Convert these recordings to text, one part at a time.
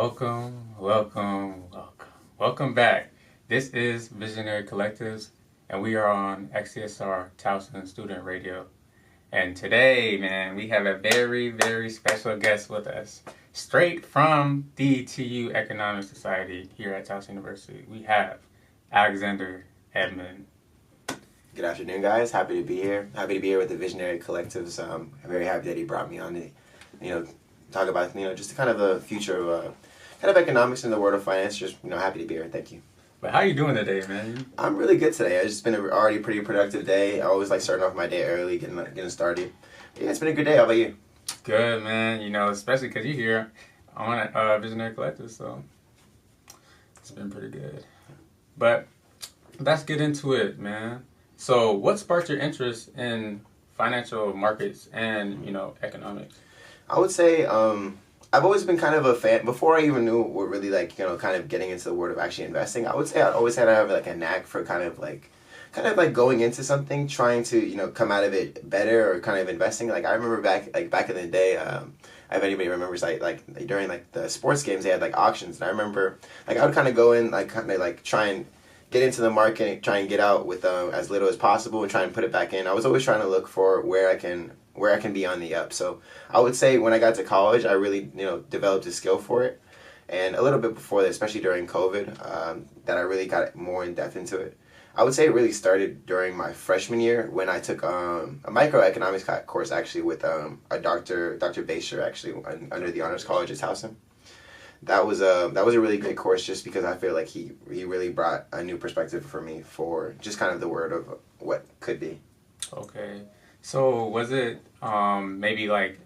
Welcome back. This is Visionary Collectives, and we are on XCSR Towson Student Radio. And today, man, we have a very, very special guest with us, straight from the TU Economics Society here at Towson University. We have Alexander Edmond. Good afternoon, guys. Happy to be here. Happy to be here with the Visionary Collectives. I'm very happy that he brought me on to, talk about, just kind of the future of kind of economics in the world of finance. Just, happy to be here. Thank you. But how you doing today, man? I'm really good today. It's just been already a pretty productive day. I always like starting off my day early, getting started. Yeah, it's been a good day. How about you? Good, man. Especially because you're here on Visionary Collective, so it's been pretty good. But let's get into it, man. So what sparked your interest in financial markets and, economics? I would say I've always been kind of a fan. Before I even knew what really kind of getting into the world of actually investing, I would say I always had to have a knack for kind of going into something, trying to come out of it better, or kind of investing. Like I remember back in the day, if anybody remembers, during the sports games, they had auctions, and I remember I would kind of go in try and get into the market, try and get out with as little as possible, and try and put it back in. I was always trying to look for where I can be on the up. So I would say when I got to college, I really developed a skill for it, and a little bit before that, especially during COVID, that I really got more in depth into it. I would say it really started during my freshman year when I took a microeconomics course actually with a Dr. Baser actually under the Honors College at Towson. That was a really great course just because I feel like he really brought a new perspective for me for just kind of the word of what could be. Okay. So was it maybe like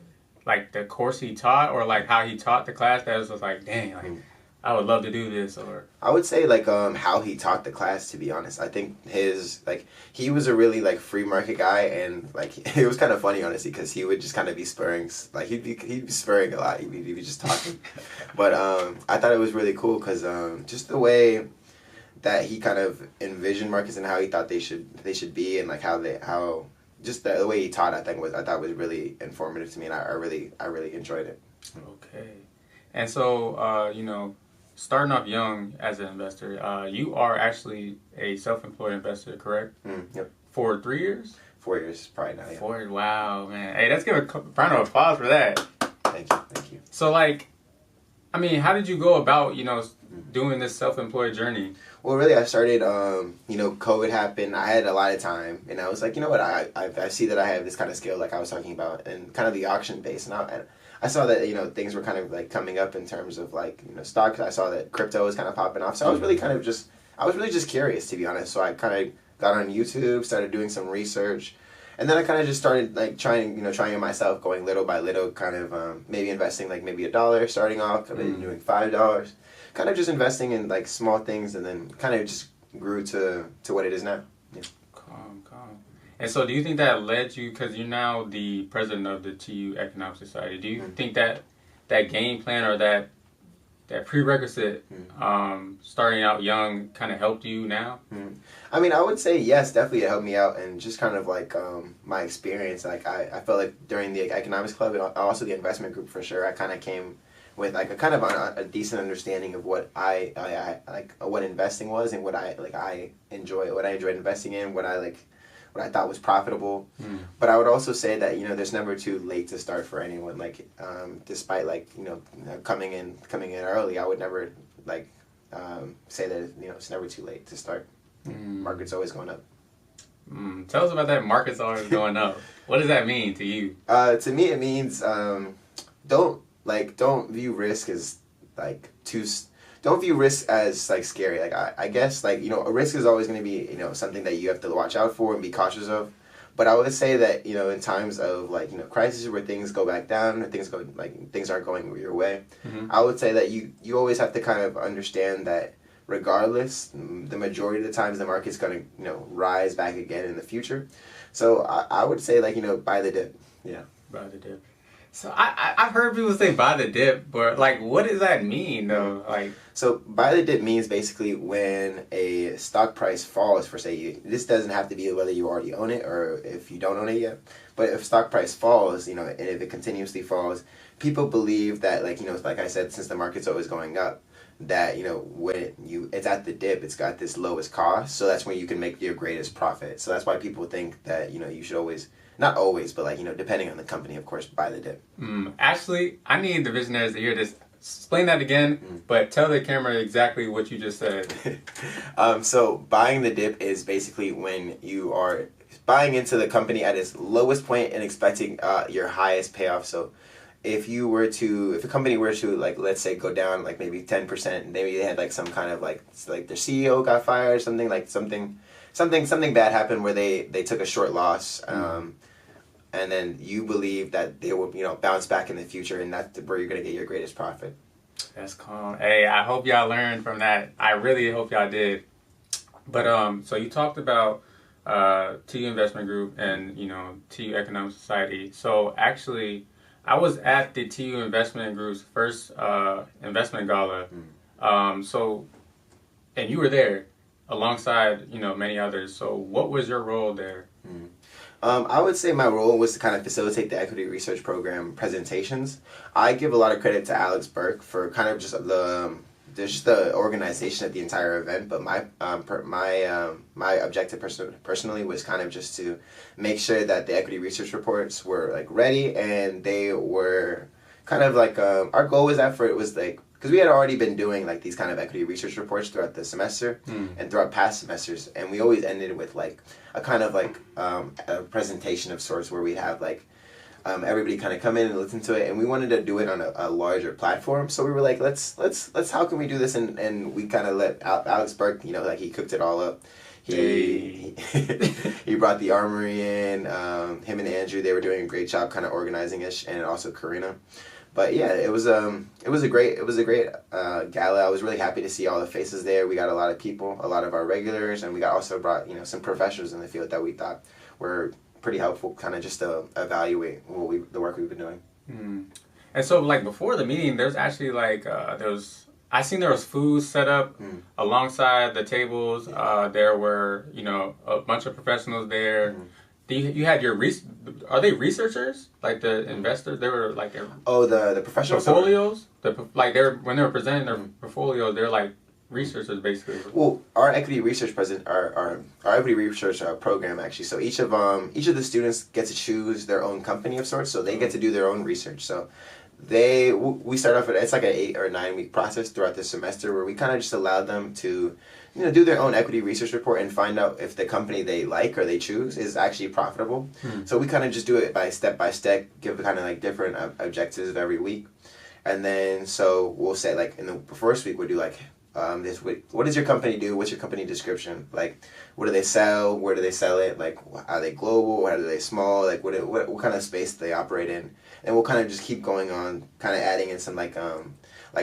the course he taught, or how he taught the class that was like, dang, I would love to do this? Or I would say how he taught the class, to be honest. I think he was a really free market guy, and it was kind of funny honestly because he would just kind of be spurring, he'd be spurring a lot. He'd be just talking. But I thought it was really cool because just the way that he kind of envisioned markets and how he thought they should be, and how just the way he taught, I thought was really informative to me, and I really enjoyed it. Okay. And so starting off young as an investor, you are actually a self-employed investor, correct? Yep. For 3 years? 4 years, probably now. Yeah. 4 years. Wow, man. Hey, let's give a round of applause for that. Thank you. So how did you go about doing this self-employed journey? Well, really, I started, COVID happened. I had a lot of time, and I was like, you know what, I see that I have this kind of skill, like I was talking about, and kind of the auction base. And I saw that, things were kind of coming up in terms of stocks. I saw that crypto was kind of popping off. So I was really just curious, to be honest. So I kind of got on YouTube, started doing some research. And then I kind of just started trying it myself, going little by little, kind of maybe investing maybe $1 starting off, and then doing $5. Kind of just investing in small things, and then kind of just grew to what it is now. Yeah. Calm. And so do you think that led you, because you're now the president of the TU Economics Society, do you think that game plan or that prerequisite starting out young kind of helped you now? I mean, I would say yes, definitely it helped me out, and just kind of my experience. I felt like during the economics club and also the investment group for sure, I kind of came with a decent understanding of what I what investing was, and what I enjoyed investing in, what I thought was profitable. But I would also say that there's never too late to start for anyone. Despite coming in early, I would never say that it's never too late to start. Market's always going up. Tell us about that. Market's always going up. What does that mean to you? To me, it means don't view risk as don't view risk as scary. I guess a risk is always going to be something that you have to watch out for and be cautious of. But I would say that in times of crises where things go back down, or things aren't going your way, I would say that you always have to kind of understand that regardless, the majority of the times the market's going to rise back again in the future. So I would say buy the dip. Yeah. Buy the dip. So I've heard people say buy the dip, but what does that mean though? So buy the dip means basically when a stock price falls for this doesn't have to be whether you already own it or if you don't own it yet, but if stock price falls, and if it continuously falls, people believe that, like, like I said, since the market's always going up, that, when it's at the dip, it's got this lowest cost, so that's when you can make your greatest profit. So that's why people think that, you should always, not always, but like, depending on the company, of course, buy the dip. Actually, I need the visionaries to hear this. Explain that again, but tell the camera exactly what you just said. So buying the dip is basically when you are buying into the company at its lowest point and expecting your highest payoff. So if a company were to, like, let's say, go down like maybe 10%, maybe they had like some kind of like their CEO got fired, something bad happened where they took a short loss, and then you believe that they will, bounce back in the future, and that's where you're gonna get your greatest profit. That's calm. Hey, I hope y'all learned from that. I really hope y'all did. But so you talked about TU Investment Group and TU Economics Society. So actually, I was at the TU Investment Group's first investment gala. So, and you were there alongside many others. So what was your role there? I would say my role was to kind of facilitate the equity research program presentations. I give a lot of credit to Alex Burke for kind of just the organization of the entire event, but my objective personally was kind of just to make sure that the equity research reports were like ready, and they were kind of like our goal was because we had already been doing like these kind of equity research reports throughout the semester and throughout past semesters, and we always ended with like a kind of like a presentation of sorts where we'd have like everybody kind of come in and listen to it, and we wanted to do it on a larger platform. So we were like, let's how can we do this? And we kind of let Alex Burke, like he cooked it all up. He brought the armory in. Him and Andrew, they were doing a great job kind of organizing it, and also Karina. But yeah, it was a great gala. I was really happy to see all the faces there. We got a lot of people, a lot of our regulars, and we also brought some professionals in the field that we thought were pretty helpful, kind of just to evaluate the work we've been doing. And so, like, before the meeting, there's actually like I seen there was food set up alongside the tables. There were a bunch of professionals there. You had your are they researchers, like the investors? They were like the professional portfolios. When they were presenting their portfolios, they're like researchers basically. Well, our equity research our equity research program actually. So each of the students get to choose their own company of sorts. So they get to do their own research. So we start off with, it's like an 8 or 9 week process throughout the semester where we kind of just allow them to do their own equity research report and find out if the company they like or they choose is actually profitable. So we kind of just do it by step, give kind of like different objectives of every week. And then so we'll say like in the first week we'll do like what does your company do? What's your company description? Like, what do they sell? Where do they sell it? Like, are they global? Are they small? Like, what kind of space do they operate in? And we'll kind of just keep going on, kind of adding in some like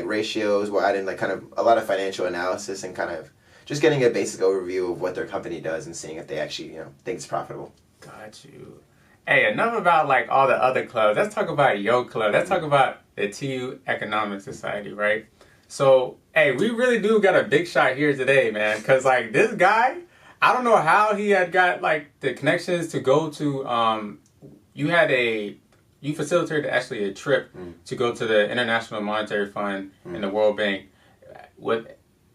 ratios. We'll add in like kind of a lot of financial analysis and kind of just getting a basic overview of what their company does and seeing if they actually think it's profitable. Got you. Hey, enough about like all the other clubs. Let's talk about your club. Let's talk about the TU Economics Society, right? So, hey, we really do got a big shot here today, man. Because, like, this guy, I don't know how he had got, like, the connections to go to, you facilitated actually a trip to go to the International Monetary Fund and the World Bank.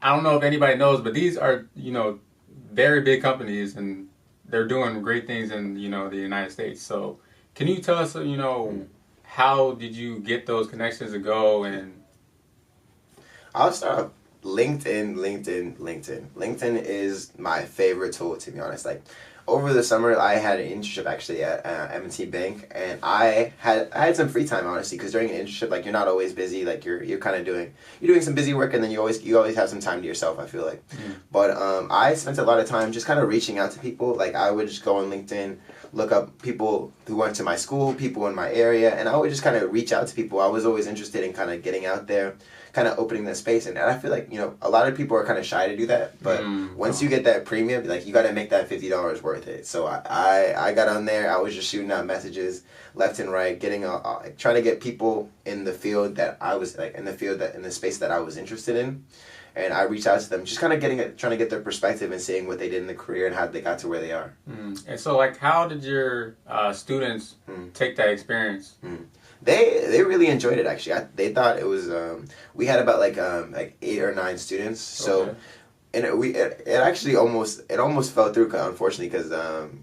I don't know if anybody knows, but these are, very big companies, and they're doing great things in, the United States. So, can you tell us, how did you get those connections to go? And I'll start off LinkedIn. LinkedIn is my favorite tool, to be honest. Like, over the summer, I had an internship actually at M&T Bank, and I had some free time, honestly, because during an internship, like, you're not always busy. Like, you're kind of doing some busy work, and then you always have some time to yourself, I feel like. But I spent a lot of time just kind of reaching out to people. Like, I would just go on LinkedIn, look up people who went to my school, people in my area, and I would just kind of reach out to people. I was always interested in kind of getting out there, kind of opening that space, and I feel like a lot of people are kind of shy to do that, but once you get that premium, like, you got to make that $50 worth it. So I got on there. I was just shooting out messages left and right, trying to get people in the field that I was like in the space that I was interested in, and I reached out to them, just kind of trying to get their perspective and seeing what they did in the career and how they got to where they are. And so, like, how did your students take that experience? They really enjoyed it actually. They thought it was we had about like 8 or 9 students. So Okay. and it actually almost fell through unfortunately because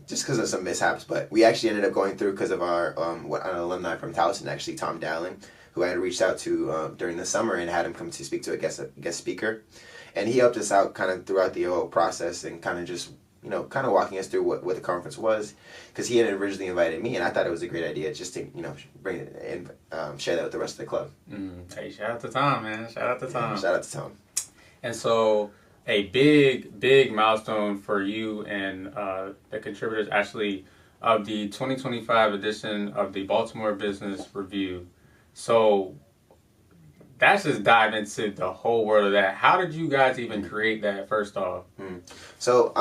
just because of some mishaps. But we actually ended up going through because of our an alumni from Towson actually, Tom Dowling, who I had reached out to during the summer and had him come to speak to a guest speaker, and he helped us out kind of throughout the whole process and kind of just kind of walking us through what the conference was, because he had originally invited me, and I thought it was a great idea just to bring it and share that with the rest of the club. Hey, shout out to Tom, man. Shout out to Tom. Shout out to Tom. And so, a big milestone for you and the contributors actually of the 2025 edition of the Baltimore Business Review. So, let's just dive into the whole world of that. How did you guys even create that, first off? So,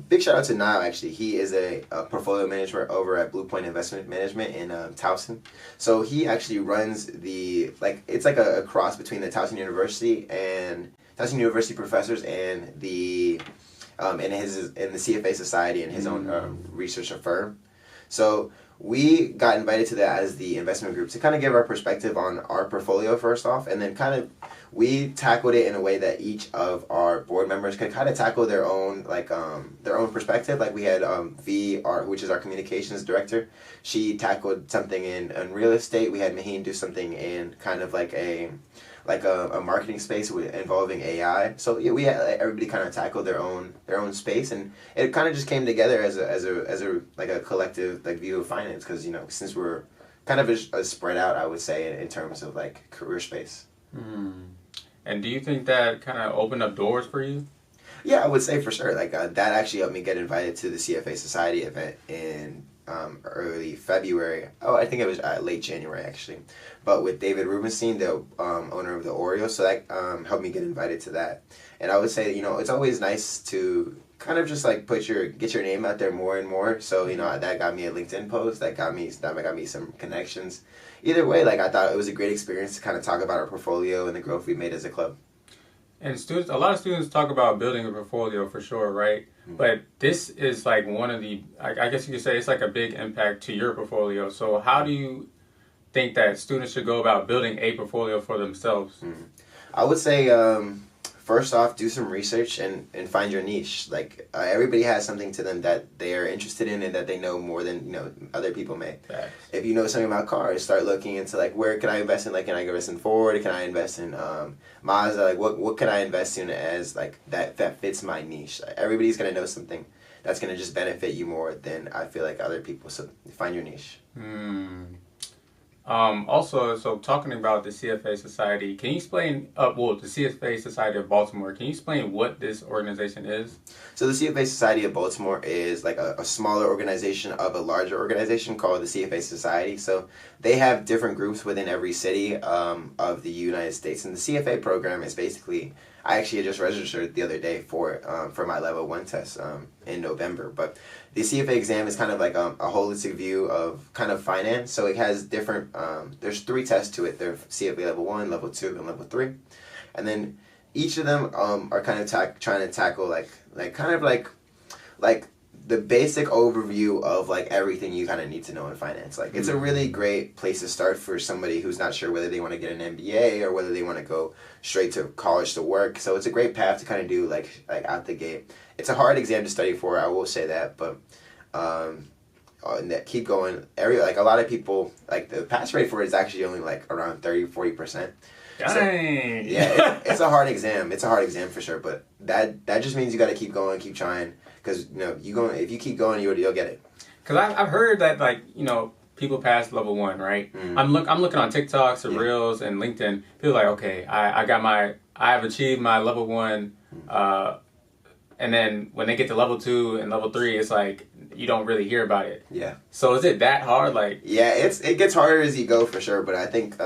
big shout out to Niall, actually. He is a portfolio manager over at Blue Point Investment Management in Towson. So, he actually runs it's like a cross between the Towson University professors and the in the CFA Society and his own research firm. So, we got invited to that as the investment group to kind of give our perspective on our portfolio first off, and then kind of we tackled it in a way that each of our board members could kind of tackle their own perspective. Like we had which is our communications director. She tackled something in real estate. We had Maheen do something in kind of like a marketing space involving AI. So yeah, we had everybody kind of tackled their own space, and it kind of just came together as a collective view of finance, because since we're kind of a spread out, I would say, in terms of like career space. And do you think that kind of opened up doors for you? Yeah, I would say for sure. That actually helped me get invited to the CFA Society event in early February. Oh, I think it was late January actually. But with David Rubenstein, the owner of the Oreo, so that helped me get invited to that. And I would say, it's always nice to kind of just like get your name out there more and more. So that got me a LinkedIn post. That got me some connections. Either way, I thought it was a great experience to kind of talk about our portfolio and the growth we made as a club. And a lot of students talk about building a portfolio for sure, right? But this is like one of the, I guess you could say it's like a big impact to your portfolio. So how do you think that students should go about building a portfolio for themselves? I would say, first off, do some research and find your niche. Everybody has something to them that they are interested in and that they know more than other people may. Facts. If you know something about cars, start looking into where can I invest in? Can I invest in Ford? Can I invest in Mazda? What can I invest in as that fits my niche? Everybody's gonna know something that's gonna just benefit you more than I feel like other people. So find your niche. Also, so talking about the CFA Society, can you explain, the CFA Society of Baltimore, can you explain what this organization is? So the CFA Society of Baltimore is a smaller organization of a larger organization called the CFA Society. So they have different groups within every city of the United States. And the CFA program is basically, I actually just registered the other day for my level 1 test in November. But the CFA exam is kind of like a holistic view of kind of finance. So it has different, there's 3 tests to it. There's CFA level 1, level 2, and level 3. And then each of them are kind of trying to tackle like the basic overview of everything you kind of need to know in finance. It's a really great place to start for somebody who's not sure whether they want to get an MBA or whether they want to go straight to college to work. So it's a great path to kind of do out the gate. It's a hard exam to study for, I will say that, but keep going. A lot of people, the pass rate for it is actually only around 30-40%. Dang. So, yeah, it's a hard exam. It's a hard exam for sure, but that just means you got to keep going, keep trying, because if you keep going, you'll get it. Because I've heard that people pass level 1, right? I'm looking on TikToks or Reels and LinkedIn. People are like, okay, I have achieved my level 1, and then when they get to level 2 and level 3, it's you don't really hear about it. Yeah. So is it that hard? Yeah, it gets harder as you go for sure, but I think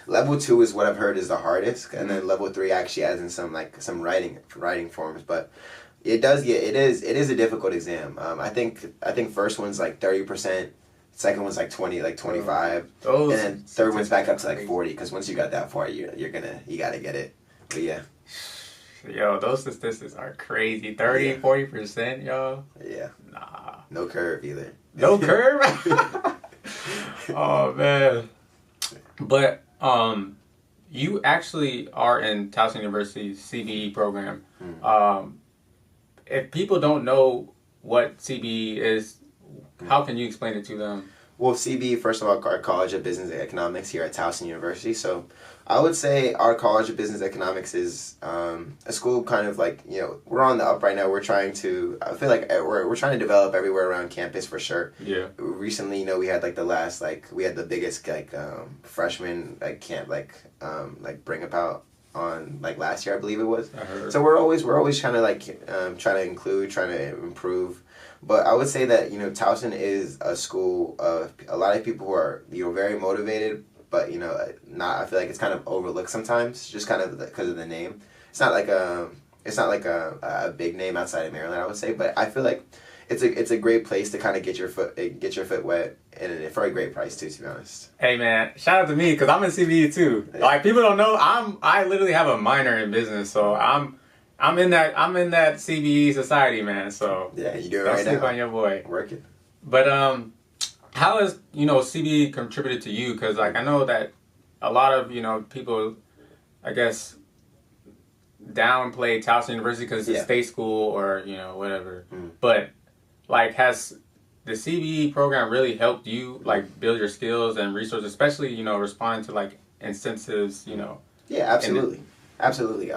level 2 is what I've heard is the hardest, and then level 3 actually adds in some writing forms, but it is a difficult exam. I think first one's 30%, second one's 20, 25, and then third one's back up to 40, because once you got that far, you gotta get it. But yeah. Yo, those statistics are crazy. 30-40%, yo. Yeah. Nah. No curve either. No curve? Oh, man. But you actually are in Towson University's CBE program. If people don't know what CBE is, how can you explain it to them? Well, CB, first of all, our College of Business and Economics here at Towson University. So I would say our College of Business Economics is a school kind of like, we're on the up right now. We're trying to, I feel like we're trying to develop everywhere around campus for sure. Yeah. Recently, we had like we had the biggest freshman camp bring about on last year, I believe it was. I heard. So we're always trying to trying to include, trying to improve. But I would say that Towson is a school of a lot of people who are very motivated, but not. I feel like it's kind of overlooked sometimes, just kind of because of the name. It's not like a big name outside of Maryland, I would say, but I feel like it's a great place to kind of get your foot wet, and for a great price too, to be honest. Hey man, shout out to me because I'm in CBE too. Yeah. Like people don't know, I literally have a minor in business, so I'm in that CBE society, man. So yeah, you do it don't right sleep now. on your boy. Working. But how has CBE contributed to you? Because I know that a lot of people, I guess, downplay Towson University because it's a state school or whatever. But has the CBE program really helped you build your skills and resources, especially responding to incentives? Yeah, absolutely, absolutely.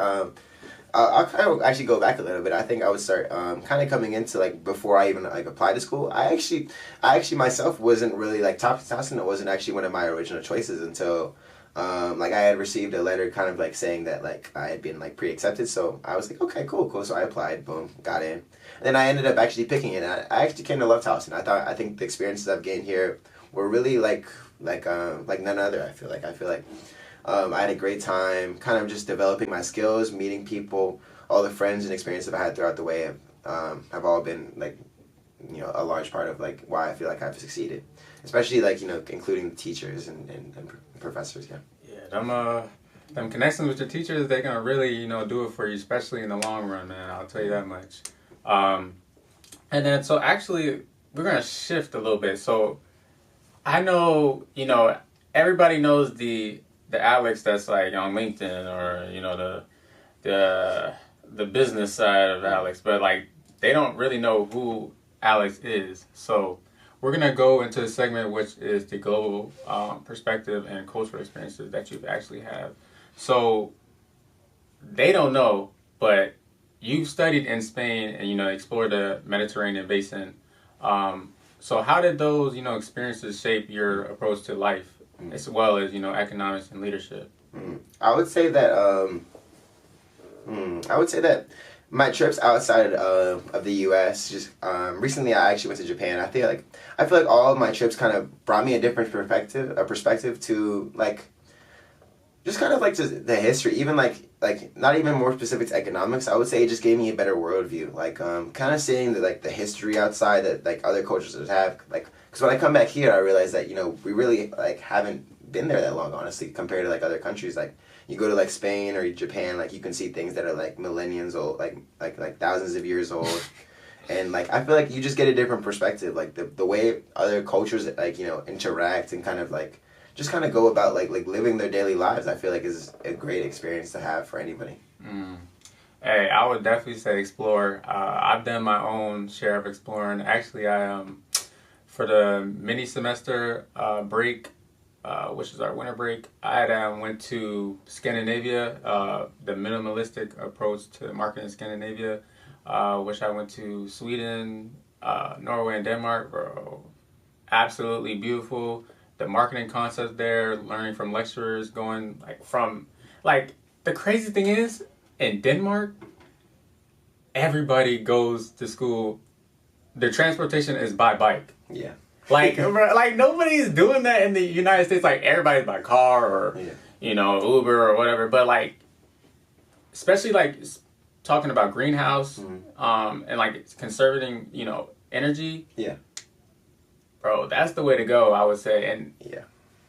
I'll kind of actually go back a little bit. I think I would start kind of coming into before I even applied to school. I actually myself wasn't really Towson. It wasn't actually one of my original choices until I had received a letter kind of saying that I had been pre-accepted. So I was like, okay, cool. So I applied, boom, got in. And then I ended up actually picking it. And I actually came to love Towson. I think the experiences I've gained here were really like none other. I feel like. I had a great time kind of just developing my skills, meeting people. All the friends and experiences I've had throughout the way have all been a large part of why I feel like I've succeeded, especially including the teachers and professors. Them connections with your teachers, they're gonna really do it for you, especially in the long run, man. I'll tell you that much. And then so actually we're gonna shift a little bit. So I know everybody knows the Alex that's on LinkedIn or the business side of Alex, but they don't really know who Alex is. So we're gonna go into a segment which is the global perspective and cultural experiences that you've actually have. So they don't know, but you've studied in Spain and explored the Mediterranean basin. So how did those experiences shape your approach to life, as well as economics and leadership? I would say that my trips outside of the U.S. just recently I actually went to Japan. I feel like all of my trips kind of brought me a different perspective to just kind of to the history, even not even more specific to economics. I would say it just gave me a better worldview, kind of seeing the history outside that other cultures would have, because when I come back here I realize that we really haven't been there that long, honestly, compared to other countries. You go to Spain or Japan, you can see things that are millenniums old, like thousands of years old. And I feel like you just get a different perspective, the way other cultures interact and kind of just kind of go about living their daily lives. I feel like is a great experience to have for anybody. Hey, I would definitely say explore. I've done my own share of exploring. Actually, I for the mini semester break, which is our winter break, I went to Scandinavia, the minimalistic approach to marketing in Scandinavia, which I went to Sweden, Norway, and Denmark. Bro, absolutely beautiful. The marketing concept there, learning from lecturers, going the crazy thing is, in Denmark, everybody goes to school, their transportation is by bike. Yeah. Nobody's doing that in the United States. Everybody's by car or Uber or whatever. But especially talking about greenhouse, and conserving energy. Yeah. Bro, that's the way to go, I would say. And yeah,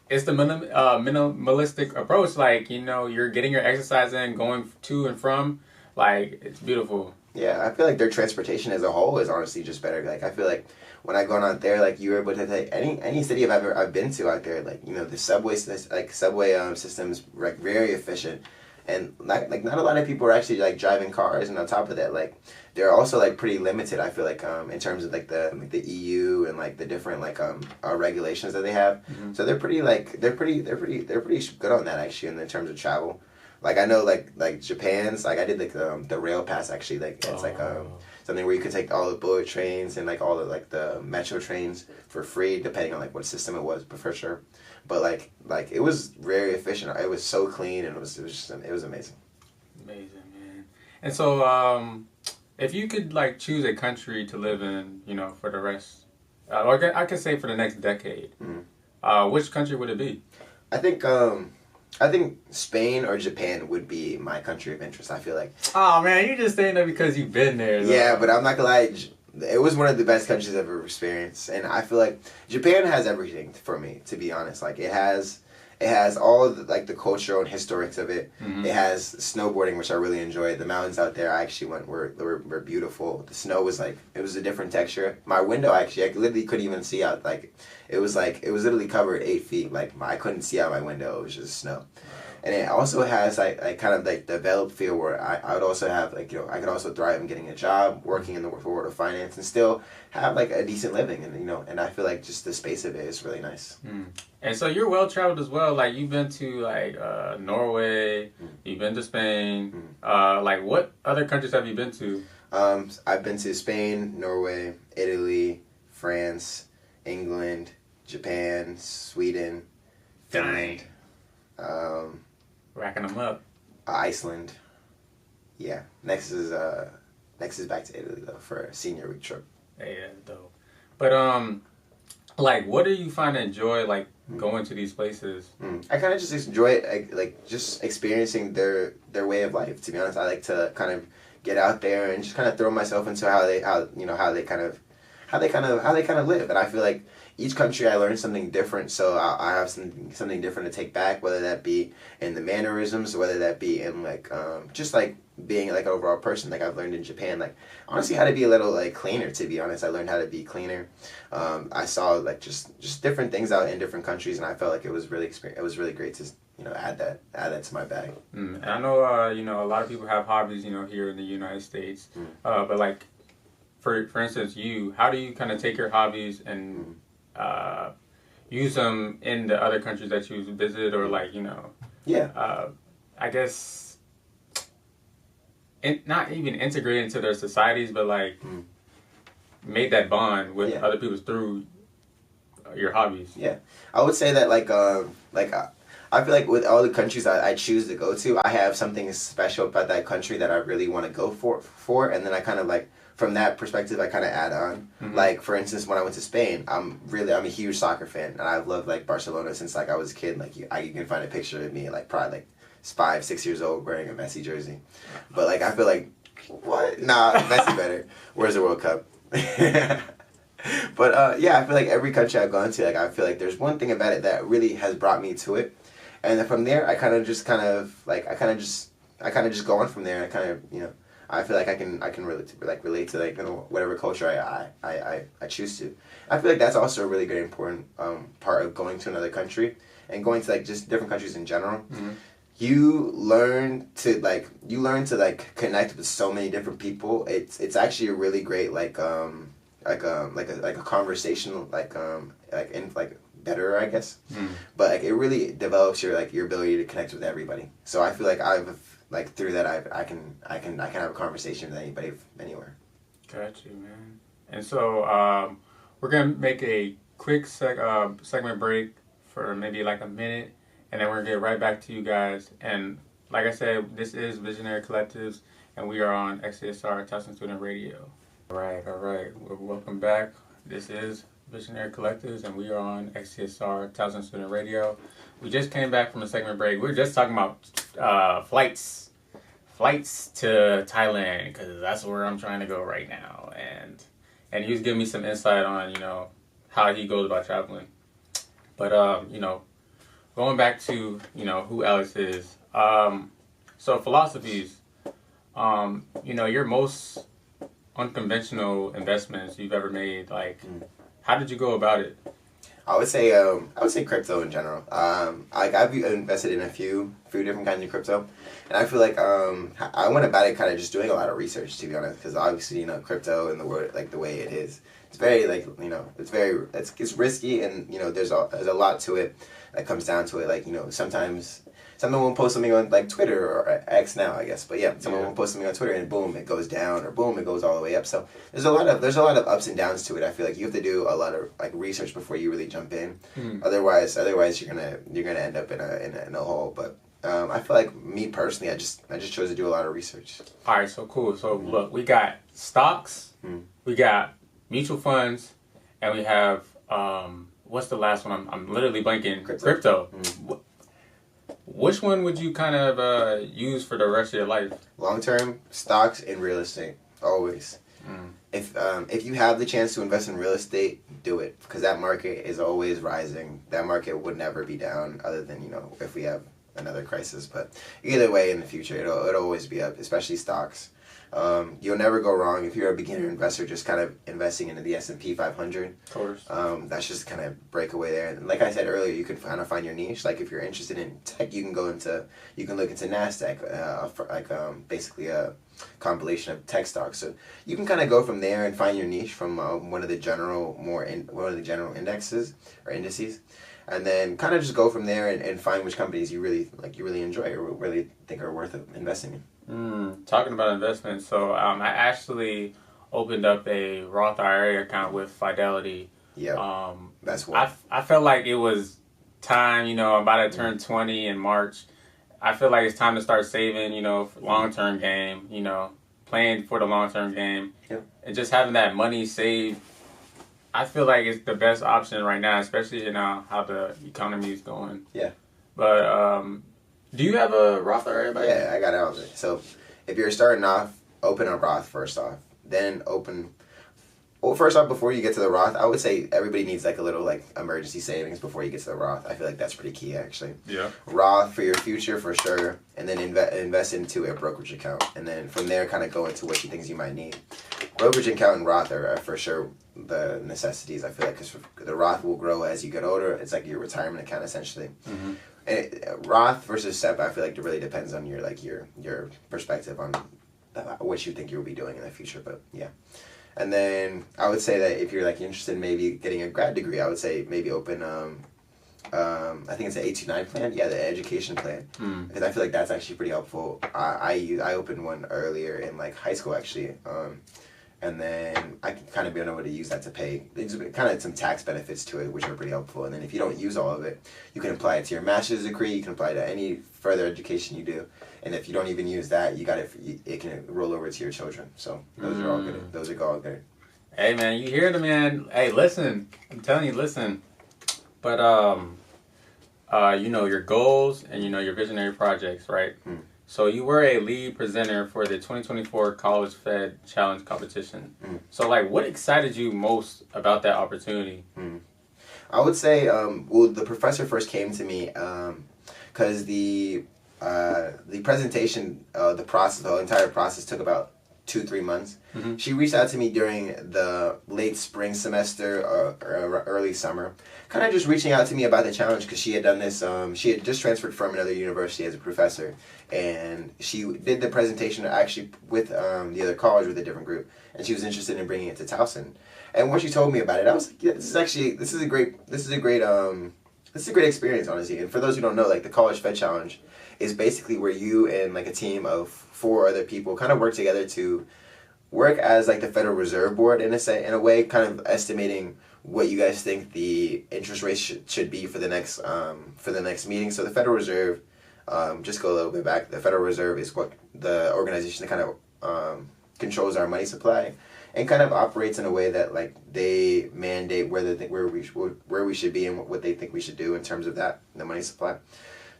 it's the minimalistic approach. You're getting your exercise in, going to and from. It's beautiful. Yeah, I feel like their transportation as a whole is honestly just better. Like I feel like when I gone out there, like you're able to take any city I've been to out there, like the subway systems like very efficient, and not a lot of people are actually like driving cars, and on top of that, like they're also like pretty limited. I feel like in terms of like the EU and like the different like regulations that they have, so they're pretty good on that actually in terms of travel. Like I know, like Japan's, like I did like the rail pass actually. Like it's like something where you could take all the bullet trains and like all the like the metro trains for free, depending on like what system it was, but for sure. But like it was very efficient. It was so clean, and it was amazing. Amazing, man. And so, if you could like choose a country to live in, for the rest, or I could say for the next decade, which country would it be? I think Spain or Japan would be my country of interest. I feel like. Oh man, you're just saying that because you've been there. Though. Yeah, but I'm not gonna lie. It was one of the best countries I've ever experienced, and I feel like Japan has everything for me. To be honest, like it has all of the cultural and historics of it. Mm-hmm. It has snowboarding, which I really enjoyed. The mountains out there I actually went were beautiful. The snow was it was a different texture. My window actually, I literally couldn't even see out. It was literally covered 8 feet. I couldn't see out my window. It was just snow. And it also has like kind of like the developed feel where I would also have I could also thrive in getting a job, working in the world of finance, and still have like a decent living, and I feel like just the space of it is really nice. And so you're well traveled as well. Like you've been to Norway, you've been to Spain. Like what other countries have you been to? I've been to Spain, Norway, Italy, France, England, Japan, Sweden, Finland. Racking them up. Iceland. Yeah. Next is back to Italy though for a senior week trip. Yeah, dope. But like, what do you find enjoy like going to these places? I kind of just enjoy it, like just experiencing their way of life. To be honest, I like to kind of get out there and just kind of throw myself into how they kind of live, and I feel like each country I learn something different, so I have something different to take back, whether that be in the mannerisms, whether that be in just like being like an overall person. Like I've learned in Japan, like honestly how to be a little like cleaner. To be honest, I learned how to be cleaner. I saw like just different things out in different countries, and I felt like it was really great to add that to my bag. And I know a lot of people have hobbies here in the United States, but like for instance, how do you kind of take your hobbies and use them in the other countries that you visit, or I guess not even integrate into their societies, but made that bond with other people through your hobbies. Yeah, I would say that I feel like with all the countries I choose to go to, I have something special about that country that I really want to go for, and then I kind of from that perspective, I kind of add on. Mm-hmm. Like, for instance, when I went to Spain, I'm a huge soccer fan, and I've loved Barcelona since I was a kid. You can find a picture of me probably 5-6 years old wearing a Messi jersey. But I feel like, what? Nah, Messi better. Where's the World Cup? But yeah, I feel like every country I've gone to, I feel like there's one thing about it that really has brought me to it, and then from there I kind of just go on from there. I kind of I feel like I can relate to whatever culture I choose to. I feel like that's also a really good important part of going to another country and going to just different countries in general. Mm-hmm. You learn to connect with so many different people. It's actually a really great a conversational better, I guess. Mm. But it really develops your ability to connect with everybody. So I feel like through that I can have a conversation with anybody anywhere. Got you, man. And so we're gonna make a quick segment break for maybe a minute, and then we're gonna get right back to you guys. And like I said, this is Visionary Collectives, and we are on XCSR Towson Student Radio. All right. Welcome back. This is Visionary Collectives, and we are on XCSR Towson Student Radio. We just came back from a segment break. We were just talking about flights to Thailand, because that's where I'm trying to go right now. And he was giving me some insight on how he goes about traveling. But going back to who Alex is. So philosophies. your most unconventional investments you've ever made, like, how did you go about it? I would say crypto in general. I've invested in a few different kinds of crypto, and I feel like I went about it kind of just doing a lot of research, to be honest, because obviously crypto and the word, like the way it is, it's very like it's risky, and there's a lot to it that comes down to it. Like sometimes someone will post something on like Twitter or X now, I guess. But yeah, someone will post something on Twitter and boom, it goes down, or boom, it goes all the way up. So there's a lot of ups and downs to it. I feel like you have to do a lot of like research before you really jump in. Otherwise you're gonna end up in a hole. But I feel like me personally, I just chose to do a lot of research. All right, so cool. So look, we got stocks, we got mutual funds, and we have what's the last one? I'm literally blanking. Crypto. Which one would you kind of use for the rest of your life? Long term, stocks and real estate, always. If you have the chance to invest in real estate, do it, because that market is always rising. That market would never be down, other than if we have another crisis. But either way, in the future, it'll always be up, especially stocks. You'll never go wrong if you're a beginner investor just kind of investing into the S&P 500. Of course. That's just kind of breakaway there. And like I said earlier, you can kind of find your niche. Like if you're interested in tech, you can look into NASDAQ, basically a compilation of tech stocks. So you can kind of go from there and find your niche from one of the general indexes or indices. And then kind of just go from there and find which companies you really enjoy or really think are worth investing in. Talking about investments, so I actually opened up a Roth IRA account with Fidelity. Yeah, that's what I felt like it was time. I'm about to turn 20 in March. I feel like it's time to start saving. For long-term game. Playing for the long-term game, and just having that money saved. I feel like it's the best option right now, especially how the economy is going. Yeah, but do you have a Roth IRA? Yeah, I got it all. So if you're starting off, open a Roth first off. Then first off, before you get to the Roth, I would say everybody needs like a little like emergency savings before you get to the Roth. I feel like that's pretty key, actually. Yeah. Roth for your future for sure, and then invest into a brokerage account, and then from there kind of go into what you things you might need. Brokerage account and Roth are for sure the necessities. I feel like because the Roth will grow as you get older. It's like your retirement account essentially. And Roth versus SEP, I feel like it really depends on your perspective on what you think you'll be doing in the future. But yeah, and then I would say that if you're like interested in maybe getting a grad degree, I would say maybe open I think it's an 829 plan. Yeah, the education plan, because I feel like that's actually pretty helpful. I opened one earlier in like high school actually. And then I can kind of be able to use that to pay. There's kind of some tax benefits to it, which are pretty helpful. And then if you don't use all of it, you can apply it to your master's degree. You can apply it to any further education you do. And if you don't even use that, it can roll over to your children. So those are all good. Those are all good. Hey man, you hear the man? Hey, listen. I'm telling you, listen. But your goals and your visionary projects, right? So you were a lead presenter for the 2024 College Fed Challenge competition. So what excited you most about that opportunity? I would say, the professor first came to me because the presentation, the entire process took about 2-3 months. She reached out to me during the late spring semester or early summer, kind of just reaching out to me about the challenge because she had done this. She had just transferred from another university as a professor, and she did the presentation actually with the other college with a different group, and she was interested in bringing it to Towson. And when she told me about it, I was like, yeah, this is a great experience, honestly. And for those who don't know, like the College Fed Challenge is basically where you and like a team of 4 other people kind of work together to work as like the Federal Reserve Board in a way, kind of estimating what you guys think the interest rate should be for the next meeting. So the Federal Reserve, just go a little bit back. The Federal Reserve is what the organization that kind of controls our money supply and kind of operates in a way that like they mandate where we should be and what they think we should do in terms of the money supply.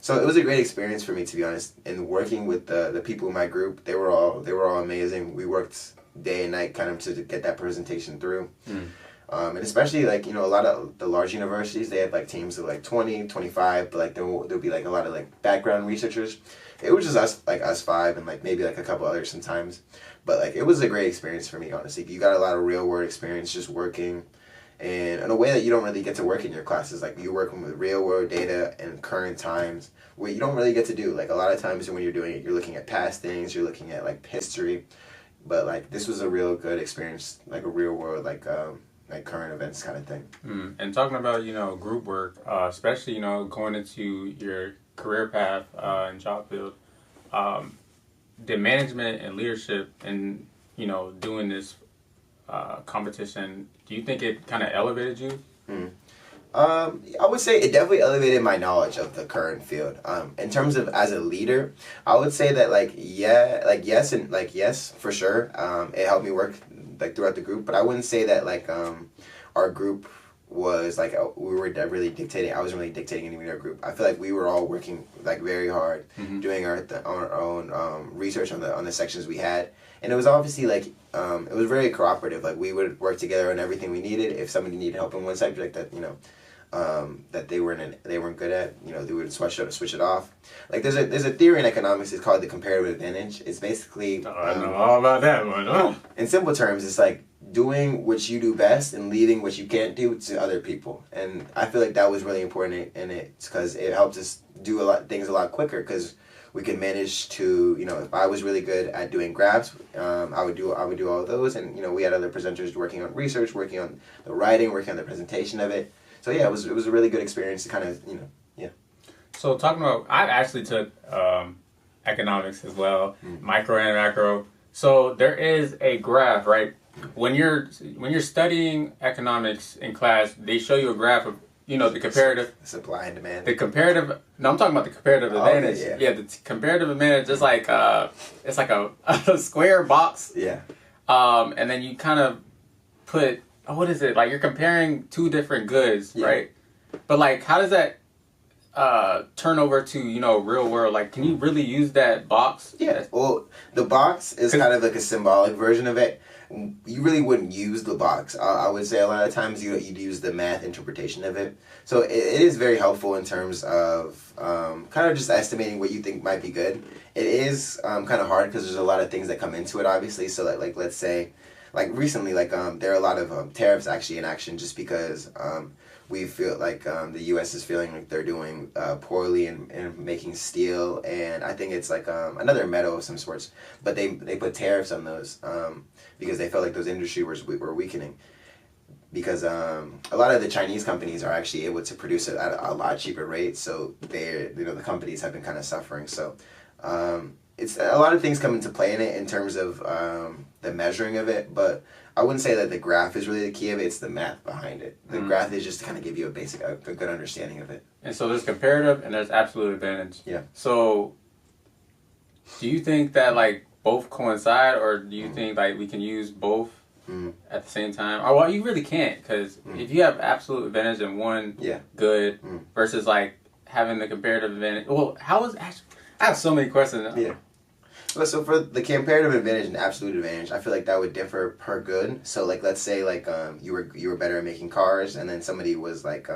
So it was a great experience for me, to be honest. And working with the people in my group, they were all amazing. We worked day and night kind of to get that presentation through. And especially like, a lot of the large universities, they have like teams of like 20, 25, but like there'll be like a lot of like background researchers. it was just us five and like maybe like a couple others sometimes, but like it was a great experience for me, honestly. You got a lot of real world experience just working, and in a way that you don't really get to work in your classes. Like you're working with real world data and current times, where you don't really get to do. Like a lot of times when you're doing it, you're looking at past things, you're looking at like history, but like this was a real good experience, like a real world like current events kind of thing. And talking about, group work, especially, going into your career path and job field, the management and leadership and, doing this competition, do you think it kind of elevated you? I would say it definitely elevated my knowledge of the current field. In terms of as a leader, I would say that yes, for sure. It helped me work like throughout the group, but I wouldn't say that like our group was like we were really dictating. I wasn't really dictating anything in our group. I feel like we were all working like very hard, doing our own research on the sections we had, and it was obviously like it was very cooperative. Like we would work together on everything we needed. If somebody needed help in one subject that that they weren't good at, they would switch it off. Like there's a theory in economics. It's called the comparative advantage. It's basically I know all about that one. Oh. In simple terms, it's like doing what you do best and leaving what you can't do to other people. And I feel like that was really important in it because it helped us do things a lot quicker because we could manage to, if I was really good at doing graphs, I would do all of those, and we had other presenters working on research, working on the writing, working on the presentation of it. So yeah, it was a really good experience to kind of yeah. So talking about, I actually took economics as well, micro and macro. So there is a graph, right? When you're studying economics in class, they show you a graph of the comparative supply and demand. No, I'm talking about the comparative advantage. Okay, yeah. The comparative advantage is like it's like a square box. Yeah. And then you kind of put what is it? Like you're comparing two different goods, right? But like, how does that turn over to real world? Like, can you really use that box? Yeah. Well, the box is kind of like a symbolic version of it. You really wouldn't use the box. I would say a lot of times you'd use the math interpretation of it. So it is very helpful in terms of kind of just estimating what you think might be good. It is kind of hard because there's a lot of things that come into it, obviously. So like let's say, like recently, like there are a lot of tariffs actually in action just because we feel like the U.S. is feeling like they're doing poorly in making steel, and I think it's like another metal of some sorts. But they put tariffs on those because they felt like those industries were weakening. Because a lot of the Chinese companies are actually able to produce it at a lot cheaper rate, so the companies have been kind of suffering. So it's a lot of things come into play in it in terms of the measuring of it, but I wouldn't say that the graph is really the key of it. It's the math behind it. The graph is just to kind of give you a good understanding of it. And so there's comparative and there's absolute advantage. Yeah. So do you think that like both coincide, or do you think like we can use both at the same time? Or well, you really can't, because if you have absolute advantage in one good versus like having the comparative advantage. Well, I have so many questions. Yeah. Well, so for the comparative advantage and absolute advantage, I feel like that would differ per good. So like let's say like you were better at making cars, and then somebody was like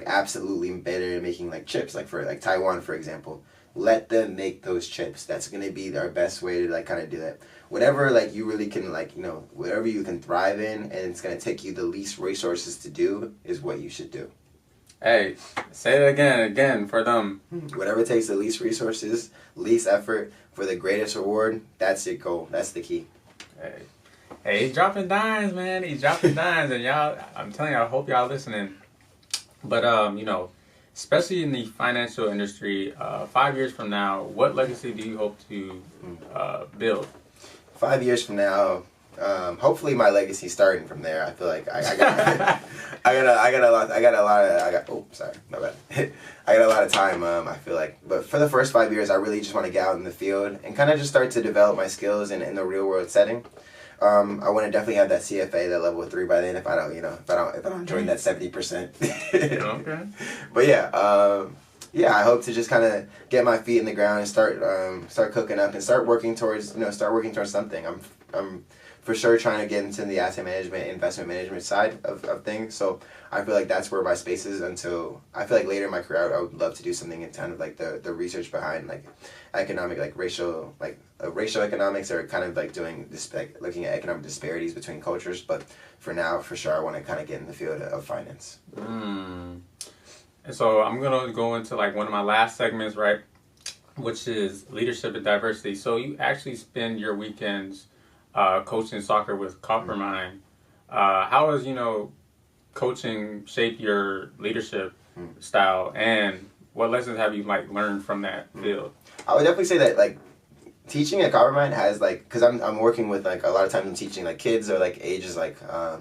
absolutely better at making like chips, like for like Taiwan for example. Let them make those chips. That's gonna be our best way to like kind of do that. Whatever like you really can like whatever you can thrive in, and it's gonna take you the least resources to do is what you should do. Hey, say it again for them. Whatever takes the least resources, least effort for the greatest reward, that's your goal. That's the key. Hey, he's dropping dimes, man. He's dropping dimes, and y'all, I'm telling you, I hope y'all listening. But especially in the financial industry, 5 years from now, what legacy do you hope to build? 5 years from now, hopefully my legacy starting from there. I feel like I got a lot of time. I feel like, but for the first 5 years, I really just want to get out in the field and kind of just start to develop my skills in the real world setting. I want to definitely have that CFA, that level 3 by then. If I don't join that 70%. Okay. But yeah, Yeah, I hope to just kind of get my feet in the ground and start cooking up and start working towards something. I'm for sure trying to get into the asset management, investment management side of things. So I feel like that's where my space is until I feel like later in my career I would love to do something in kind of like the research behind like economic like racial economics, or kind of like doing this like looking at economic disparities between cultures. But for now, for sure, I want to kind of get in the field of finance. And so I'm gonna go into like one of my last segments, right, which is leadership and diversity. So you actually spend your weekends coaching soccer with Coppermine. How has coaching shape your leadership style, and what lessons have you like learned from that field? I would definitely say that like teaching at Coppermine has like, because I'm working with like a lot of times I'm teaching like kids or like ages like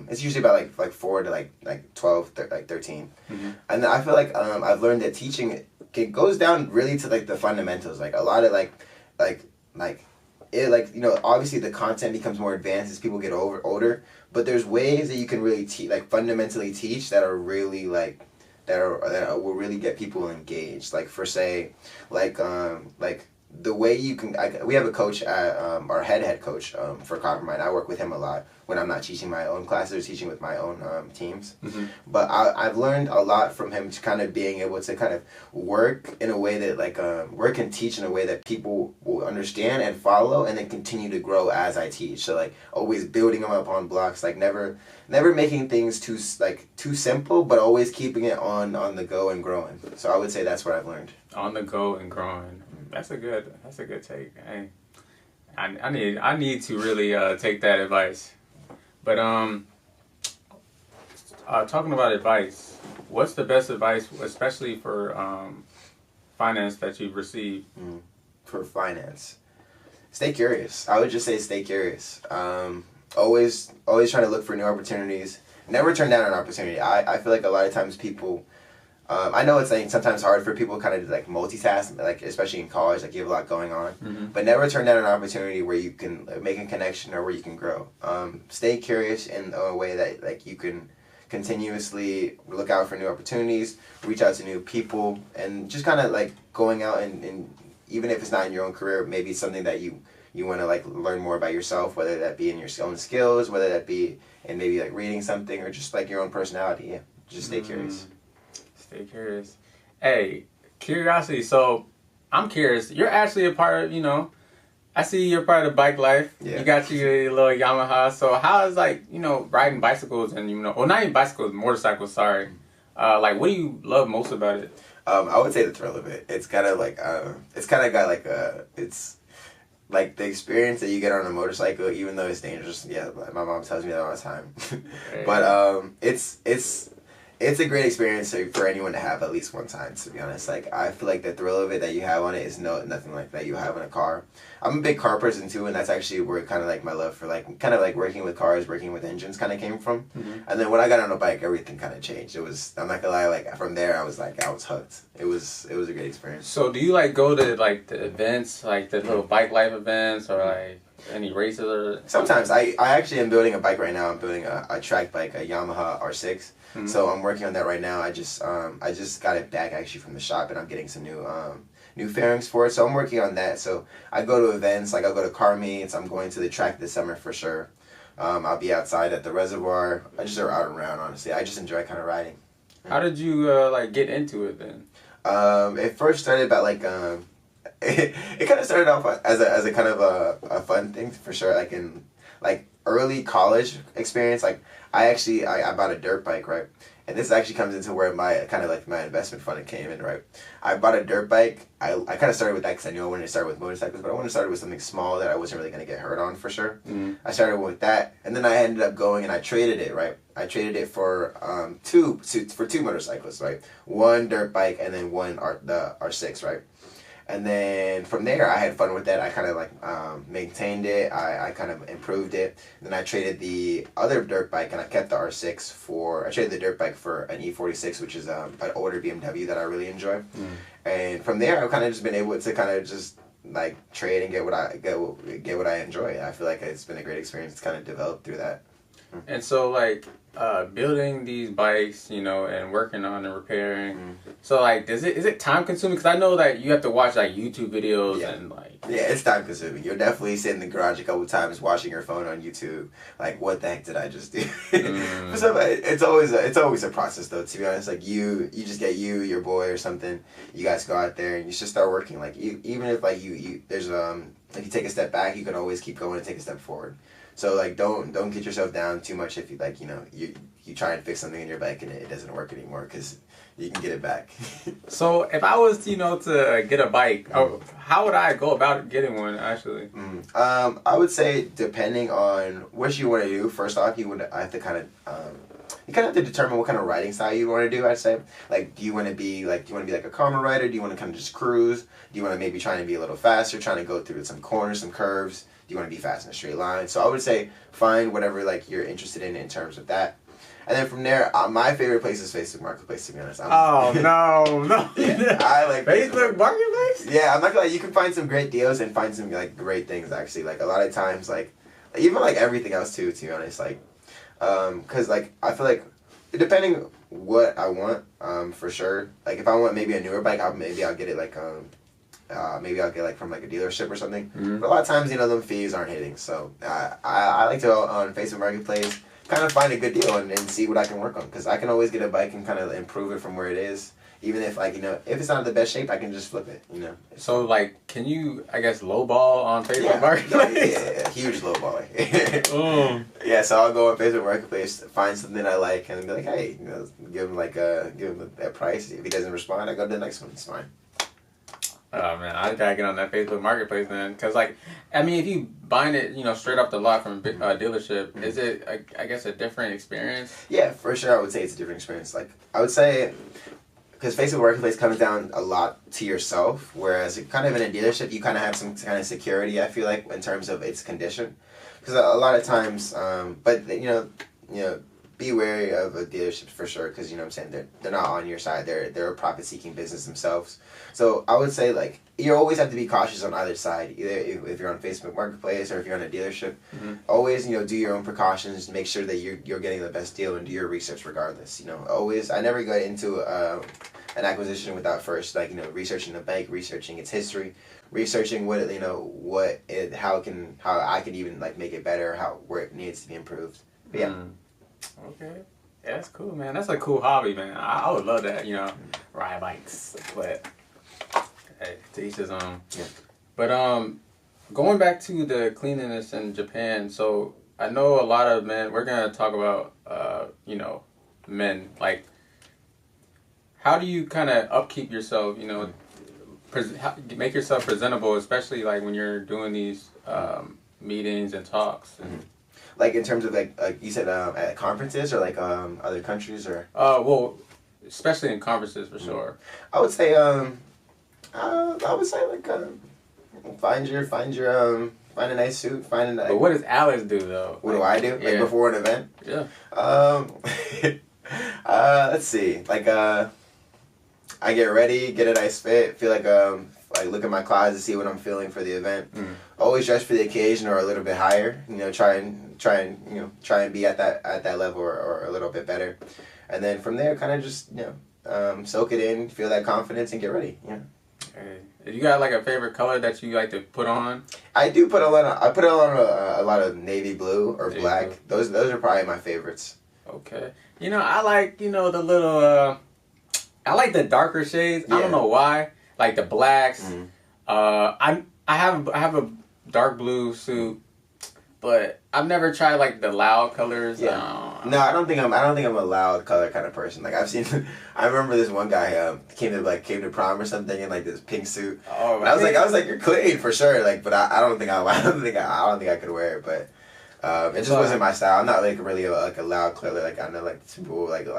it's usually about like 4 to like 12 like 13, and I feel like I've learned that teaching it goes down really to like the fundamentals, like a lot of like it, like obviously the content becomes more advanced as people get older, but there's ways that you can really like fundamentally teach that are really like that will really get people engaged, like for say like the way you can we have a coach at our head coach for Coppermine. I work with him a lot when I'm not teaching my own classes or teaching with my own teams. But I've learned a lot from him to kind of being able to kind of work in a way that like work and teach in a way that people will understand and follow, and then continue to grow as I teach. So like always building them up on blocks, like never making things too simple, but always keeping it on the go and growing. So I would say that's what I've learned. On the go and growing. That's a good take. Hey, I need to really take that advice. But talking about advice, what's the best advice, especially for finance, that you've received? For finance, stay curious. I would just say stay curious. Always trying to look for new opportunities. Never turn down an opportunity. I feel like a lot of times people. I know it's like sometimes hard for people kind of like multitask, like especially in college, like you have a lot going on. But never turn down an opportunity where you can make a connection or where you can grow. Stay curious in a way that like you can continuously look out for new opportunities, reach out to new people, and just kind of like going out and even if it's not in your own career, maybe it's something that you want to like learn more about yourself, whether that be in your own skills, whether that be in maybe like reading something or just like your own personality. Yeah, just stay curious. Stay curious. Hey, curiosity. So, I'm curious. You're actually a part of, I see you're part of bike life. Yeah. You got your little Yamaha. So, how is like, riding bicycles and, well, not even bicycles, motorcycles, sorry. Like, what do you love most about it? I would say the thrill of it. It's kind of like, it's kind of got like it's like the experience that you get on a motorcycle, even though it's dangerous. Yeah, my mom tells me that all the time. But it's a great experience for anyone to have at least one time, to be honest. Like, I feel like the thrill of it that you have on it is nothing like that you have in a car. I'm a big car person too, and that's actually where kind of like my love for like kind of like working with cars, working with engines kind of came from. And then when I got on a bike, everything kind of changed. I'm not gonna lie, like from there I was hooked. It was a great experience. So do you like go to like the events, like the little bike life events, or like any races? Or sometimes I actually am building a bike right now. I'm building a track bike, a Yamaha R6. So I'm working on that right now. I just got it back actually from the shop, and I'm getting some new fairings for it. So I'm working on that. So I go to events, like I'll go to car meets. I'm going to the track this summer for sure. I'll be outside at the reservoir. I just are out and around, honestly. I just enjoy kind of riding. How did you like get into it then? It first started about like it kind of started off as a kind of a fun thing for sure. Like in like early college experience, like I bought a dirt bike, right? And this actually comes into where my kind of like my investment fund came in, right? I bought a dirt bike. I kind of started with that because I knew I wanted to start with motorcycles, but I wanted to start with something small that I wasn't really going to get hurt on for sure. I started with that, and then I ended up going and I traded it, right? I traded it for two motorcycles, right? One dirt bike and then the R6, right? And then from there, I had fun with that. I kind of like maintained it. I kind of improved it. Then I traded the other dirt bike, and I kept the R6 I traded the dirt bike for an E46, which is an older BMW that I really enjoy. And from there, I've kind of just been able to kind of just like trade and get what I enjoy. I feel like it's been a great experience to kind of develop through that. And so like building these bikes, you know, and working on and repairing. So like, is it time consuming? Because I know that you have to watch like YouTube videos and like. Yeah, it's time consuming. You're definitely sitting in the garage a couple times watching your phone on YouTube. Like, what the heck did I just do? So it's always a process though. To be honest, like you just get your boy or something. You guys go out there and you just start working. Like even if like you there's if you take a step back, you can always keep going and take a step forward. So like don't get yourself down too much if you like you try and fix something in your bike and it doesn't work anymore, because you can get it back. So if I was to get a bike, how would I go about getting one actually? I would say depending on what you want to do. First off, you have to kind of you kind of have to determine what kind of riding style you want to do. I'd say, like, do you want to be like a calmer rider? Do you want to kind of just cruise? Do you want to maybe try to be a little faster, trying to go through some corners, some curves? Do you want to be fast in a straight line? So I would say find whatever like you're interested in terms of that. And then from there, my favorite place is Facebook Marketplace, to be honest. No. Yeah, I like Facebook Marketplace? Yeah, I'm not gonna lie, you can find some great deals and find some like great things actually. Like a lot of times, like even like everything else too, to be honest. Like, cause like I feel like depending what I want, for sure. Like if I want maybe a newer bike, I'll get it like maybe I'll get like from like a dealership or something. But a lot of times, them fees aren't hitting. So I like to go on Facebook Marketplace, kind of find a good deal and see what I can work on, because I can always get a bike and kind of improve it from where it is. Even if like if it's not in the best shape, I can just flip it. So like, can you lowball on Facebook Marketplace? Yeah, huge lowballing. Yeah, so I'll go on Facebook Marketplace, find something I like, and be like, hey, give him that price. If he doesn't respond, I go to the next one. It's fine. Oh man, I gotta get on that Facebook Marketplace then, because like, I mean, if you buying it, straight off the lot from a dealership, is it, I guess, a different experience? Yeah, for sure. I would say it's a different experience. Like I would say, because Facebook Marketplace comes down a lot to yourself, whereas kind of in a dealership, you kind of have some kind of security. I feel like in terms of its condition, because a lot of times, but be wary of a dealership for sure, because what I'm saying, they're not on your side. They're a profit seeking business themselves. So I would say like you always have to be cautious on either side. Either if you're on Facebook Marketplace or if you're on a dealership, always do your own precautions. Make sure that you're getting the best deal and do your research regardless. Always. I never got into an acquisition without first researching the bike, researching its history, researching what how I can even like make it better, where it needs to be improved. But yeah. Okay. Yeah, that's cool, man. That's a cool hobby, man. I would love that, ride bikes. But hey, to each his own. Yeah. But going back to the cleanliness in Japan, so I know a lot of men, we're gonna talk about men. Like, how do you kind of upkeep yourself, make yourself presentable, especially like when you're doing these meetings and talks and like in terms of like you said at conferences or like other countries or well, especially in conferences for sure. I would say like find a nice suit, But what does Alex do though? What do I do? Yeah. Like before an event? Yeah. Let's see. Like I get ready, get a nice fit, feel like look at my closet, see what I'm feeling for the event. Always dress for the occasion or a little bit higher. Try and be at that level or a little bit better. And then from there, kind of just soak it in, feel that confidence, and get ready. Yeah. Hey, you got like a favorite color that you like to put on? I do put a lot of navy blue or black. Blue. Those are probably my favorites. Okay. I like the little I like the darker shades. Yeah. I don't know why. Like the blacks. I have a dark blue suit, but I've never tried like the loud colors. Yeah. No, I don't think I'm a loud color kind of person. Like I've seen, I remember this one guy came to prom or something in like this pink suit. Oh, and I was like, you're clean for sure. Like, but I don't think I could wear it. But it just wasn't my style. I'm not like really like a loud color. Like I know like some people like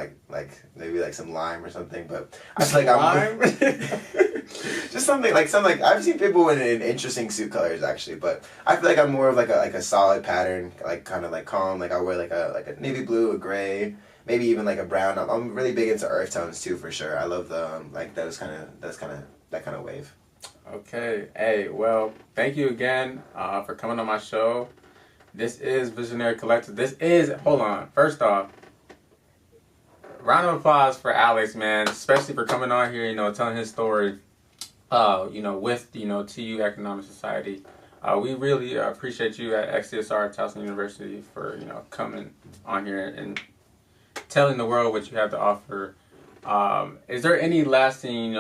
maybe like some lime or something. But I feel like I'm just something like I've seen people in interesting suit colors actually, but I feel like I'm more of like a solid pattern, like kind of like calm. Like I wear like a navy blue, a gray, maybe even like a brown. I'm really big into earth tones too, for sure. I love the like that kind of wave. Okay. Hey, well, thank you again for coming on my show. This is Visionary Collective. Hold on. First off, round of applause for Alex, man, especially for coming on here, telling his story, with, TU Economics Society. We really appreciate you at XCSR, Towson University, for, coming on here and telling the world what you have to offer. Is there any lasting,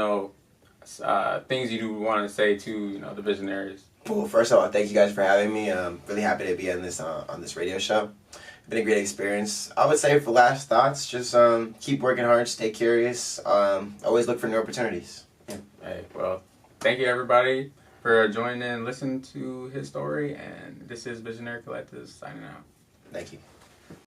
things you do want to say to, the visionaries? Well, first of all, thank you guys for having me. I'm really happy to be on this radio show. It's been a great experience. I would say for last thoughts, just keep working hard, stay curious, always look for new opportunities. Yeah. Hey, well, thank you everybody for joining in and listening to his story, and this is Visionary Collective signing out. Thank you.